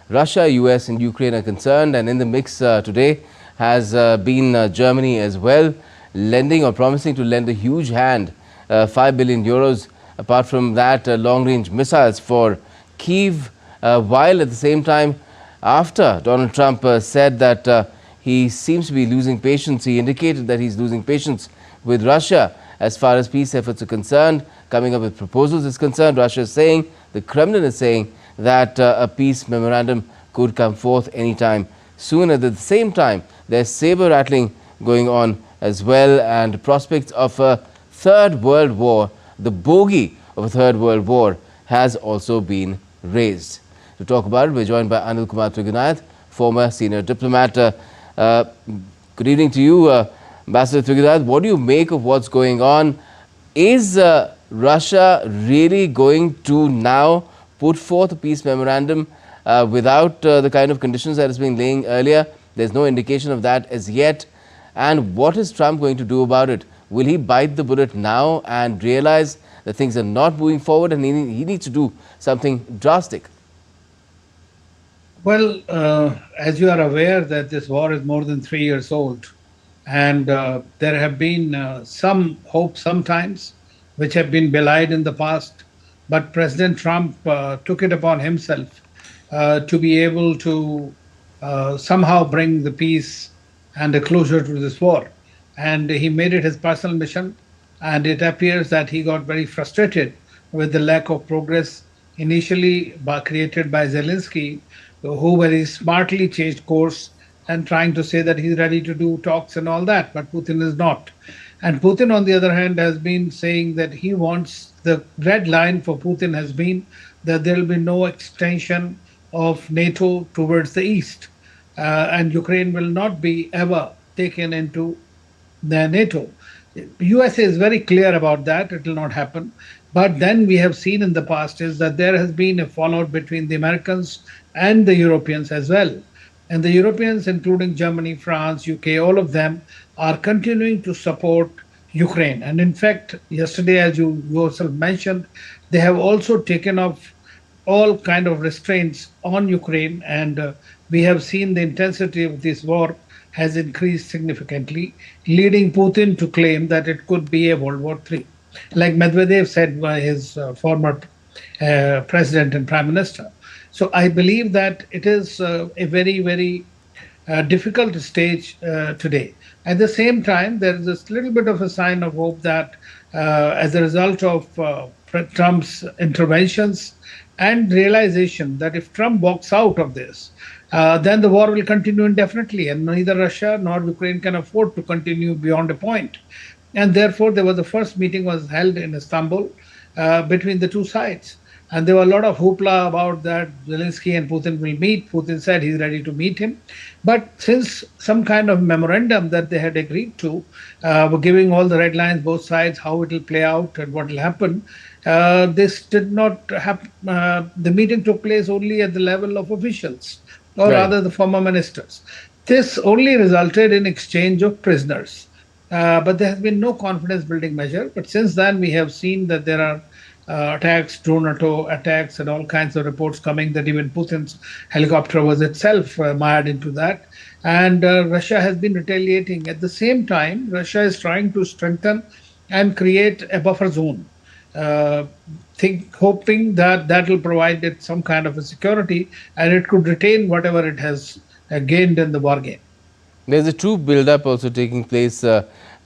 Russia, US and Ukraine are concerned. And in the mix today has been Germany as well, lending or promising to lend a huge hand, 5 billion euros. Apart from that, long-range missiles for Kyiv, while at the same time, after Donald Trump said that he seems to be losing patience, he indicated that he's losing patience with Russia as far as peace efforts are concerned, coming up with proposals is concerned. Russia is saying, the Kremlin is saying that a peace memorandum could come forth anytime soon. At the same time, there's saber rattling going on as well, and prospects of a third world war, the bogey of a third world war, has also been raised. To talk about it, we're joined by Anil Kumar Trigunayat, former senior diplomat. Good evening to you, Ambassador Trigunayat. What do you make of what's going on? Is Russia really going to now put forth a peace memorandum without the kind of conditions that has been laying earlier? There's no indication of that as yet. And what is Trump going to do about it? Will he bite the bullet now and realize that things are not moving forward and he needs to do something drastic? Well, as you are aware that this war is more than 3 years old, and there have been some hopes sometimes which have been belied in the past, but President Trump took it upon himself to be able to somehow bring the peace and a closure to this war. And he made it his personal mission, and it appears that he got very frustrated with the lack of progress initially created by Zelensky, who very smartly changed course and trying to say that he's ready to do talks and all that, but Putin is not. And Putin, on the other hand, has been saying that he wants, the red line for Putin has been that there will be no extension of NATO towards the east, and Ukraine will not be ever taken into the NATO. USA is very clear about that, it will not happen. But then we have seen in the past is that there has been a fallout between the Americans and the Europeans as well. And the Europeans, including Germany, France, UK, all of them are continuing to support Ukraine. And in fact, yesterday, as you yourself mentioned, they have also taken off all kind of restraints on Ukraine. And we have seen the intensity of this war has increased significantly, leading Putin to claim that it could be a World War III. Like Medvedev said by his former president and prime minister. So I believe that it is a very, very difficult stage today. At the same time, there is this little bit of a sign of hope that as a result of Trump's interventions and realization that if Trump walks out of this, then the war will continue indefinitely, and neither Russia nor Ukraine can afford to continue beyond a point. And therefore, there was the first meeting was held in Istanbul between the two sides. And there were a lot of hoopla about that Zelensky and Putin will meet. Putin said he's ready to meet him. But since some kind of memorandum that they had agreed to, were giving all the red lines, both sides, how it will play out and what will happen, this did not happen. The meeting took place only at the level of officials, or rather the former ministers. This only resulted in exchange of prisoners. But there has been no confidence building measure. But since then, we have seen that there are attacks, drone attacks, and all kinds of reports coming that even Putin's helicopter was itself mired into that. And Russia has been retaliating. At the same time, Russia is trying to strengthen and create a buffer zone, hoping that that will provide it some kind of a security and it could retain whatever it has gained in the war game. There's a troop build-up also taking place.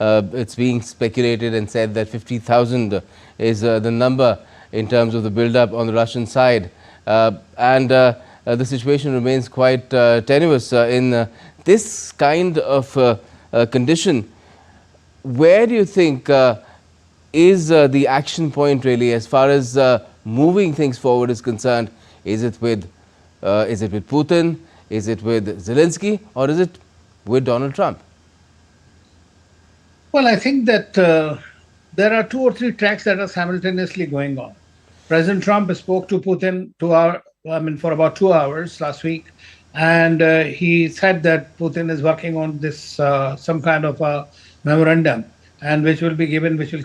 It's being speculated and said that 50,000 is the number in terms of the build-up on the Russian side. And the situation remains quite tenuous in this kind of condition. Where do you think is the action point really as far as moving things forward is concerned? Is it with Putin? Is it with Zelensky? Or is it with Donald Trump? Well, I think that there are 2 or 3 tracks that are simultaneously going on. President Trump spoke to Putin for about 2 hours last week, and he said that Putin is working on this some kind of a memorandum, and which will be given, which will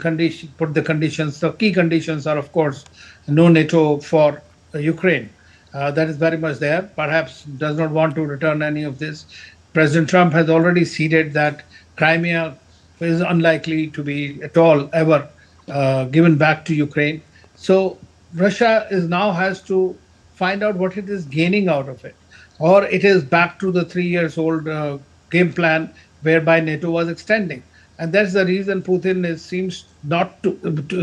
put the conditions. The key conditions are, of course, no NATO for Ukraine. That is very much there. Perhaps does not want to return any of this. President Trump has already ceded that Crimea is unlikely to be at all ever given back to Ukraine. So Russia is now has to find out what it is gaining out of it, or it is back to the 3 years old game plan whereby NATO was extending, and that's the reason Putin seems not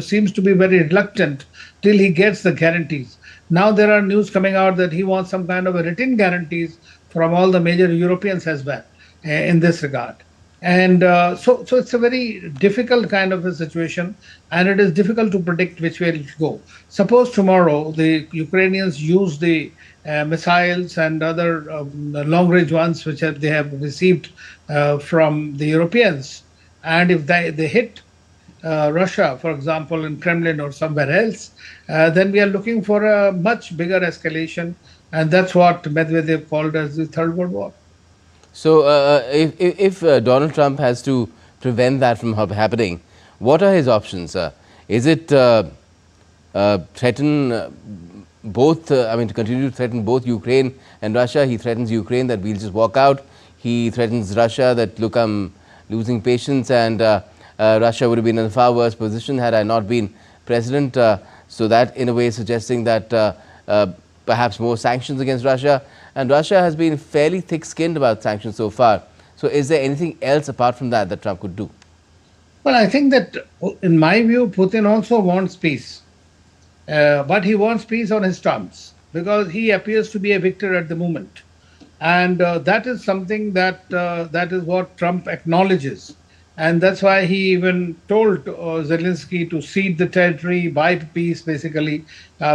seems to be very reluctant till he gets the guarantees. Now there are news coming out that he wants some kind of a written guarantees from all the major Europeans as well in this regard. And so it's a very difficult kind of a situation, and it is difficult to predict which way it will go. Suppose tomorrow the Ukrainians use the missiles and other long-range ones which they have received from the Europeans, and if they hit Russia, for example, in Kremlin or somewhere else, then we are looking for a much bigger escalation, and that's what Medvedev called as the Third World War. So, if Donald Trump has to prevent that from happening, what are his options? Is it threaten both, I mean, to continue to threaten both Ukraine and Russia? He threatens Ukraine that we'll just walk out. He threatens Russia that, look, I'm losing patience, and Russia would have been in a far worse position had I not been president. So that, in a way, is suggesting that perhaps more sanctions against Russia. And Russia has been fairly thick-skinned about sanctions so far. So is there anything else apart from that that Trump could do? Well, I think that, in my view, Putin also wants peace. But he wants peace on his terms because he appears to be a victor at the moment. And that is something that is what Trump acknowledges. And that's why he even told Zelensky to cede the territory, buy peace, basically,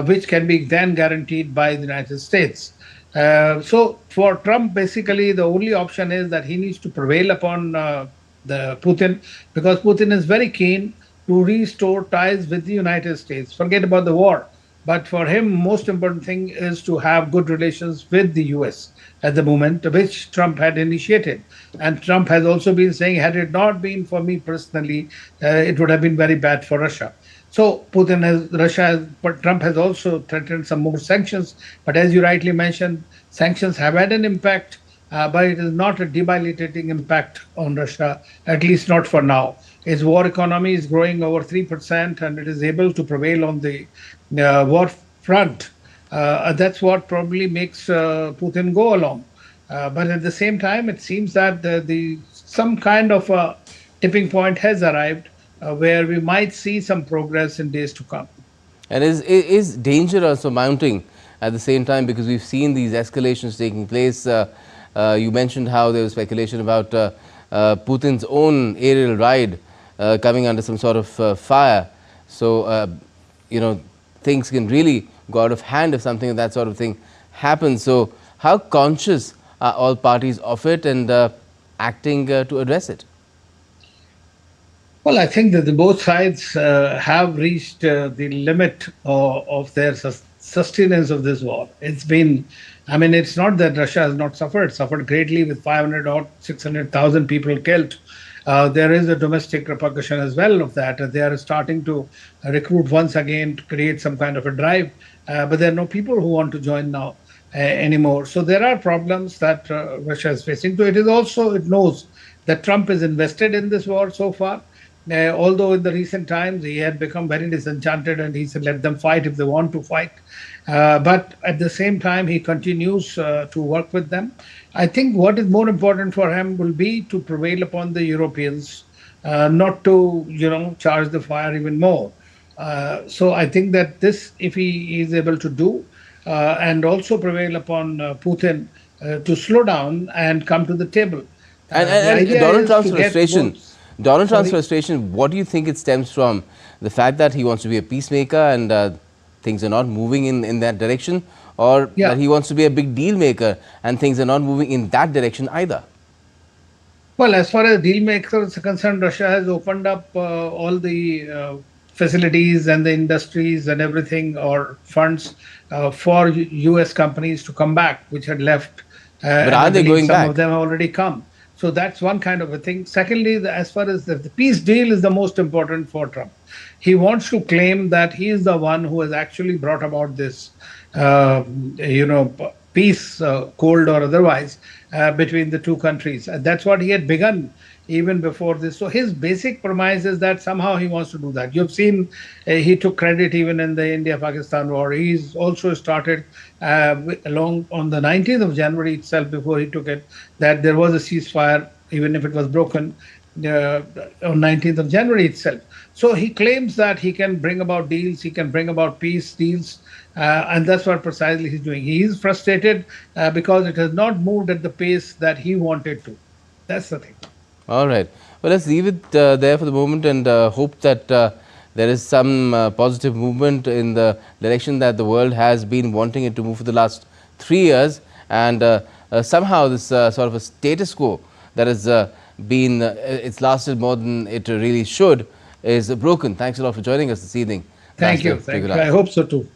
which can be then guaranteed by the United States. So for Trump, basically, the only option is that he needs to prevail upon the Putin, because Putin is very keen to restore ties with the United States. Forget about the war. But for him, most important thing is to have good relations with the US at the moment, which Trump had initiated. And Trump has also been saying, had it not been for me personally, it would have been very bad for Russia. So but Trump has also threatened some more sanctions. But as you rightly mentioned, sanctions have had an impact, but it is not a debilitating impact on Russia, at least not for now. Its war economy is growing over 3%, and it is able to prevail on the war front. That's what probably makes Putin go along. But at the same time, it seems that some kind of a tipping point has arrived where we might see some progress in days to come. And is danger also mounting at the same time, because we've seen these escalations taking place? You mentioned how there was speculation about Putin's own aerial ride coming under some sort of fire. So, things can really go out of hand if something of that sort of thing happens. So, how conscious are all parties of it and acting to address it? Well, I think that both sides have reached the limit of their sustenance of this war. It's not that Russia has not suffered greatly with 500 or 600,000 people killed. There is a domestic repercussion as well of that. They are starting to recruit once again to create some kind of a drive, but there are no people who want to join now anymore. So there are problems that Russia is facing. So it knows that Trump is invested in this war so far. Although in the recent times he had become very disenchanted and he said, let them fight if they want to fight. But at the same time, he continues to work with them. I think what is more important for him will be to prevail upon the Europeans, not to, charge the fire even more. So I think that this, if he is able to do, and also prevail upon Putin to slow down and come to the table. And Donald Trump's frustration, what do you think it stems from? The fact that he wants to be a peacemaker and things are not moving in that direction, or that he wants to be a big deal maker and things are not moving in that direction either? Well, as far as deal makers are concerned, Russia has opened up all the facilities and the industries and everything, or funds for US companies to come back, which had left. But are they going back? Some of them have already come. So that's one kind of a thing. Secondly, as far as the peace deal is the most important for Trump. He wants to claim that he is the one who has actually brought about this peace, cold or otherwise, between the two countries. And that's what he had begun even before this. So his basic premise is that somehow he wants to do that. You've seen he took credit even in the India-Pakistan war. He's also started along on the 19th of January itself, before he took it, that there was a ceasefire, even if it was broken uh, on 19th of January itself. So he claims that he can bring about deals, he can bring about peace deals, and that's what precisely he's doing. He is frustrated because it has not moved at the pace that he wanted to. That's the thing. All right. Well, let's leave it there for the moment and hope that there is some positive movement in the direction that the world has been wanting it to move for the last 3 years, and somehow this sort of a status quo that has been, it's lasted more than it really should, is broken. Thanks a lot for joining us this evening. Thank you. Ambassador Thank you. Prithviraj. I hope so too.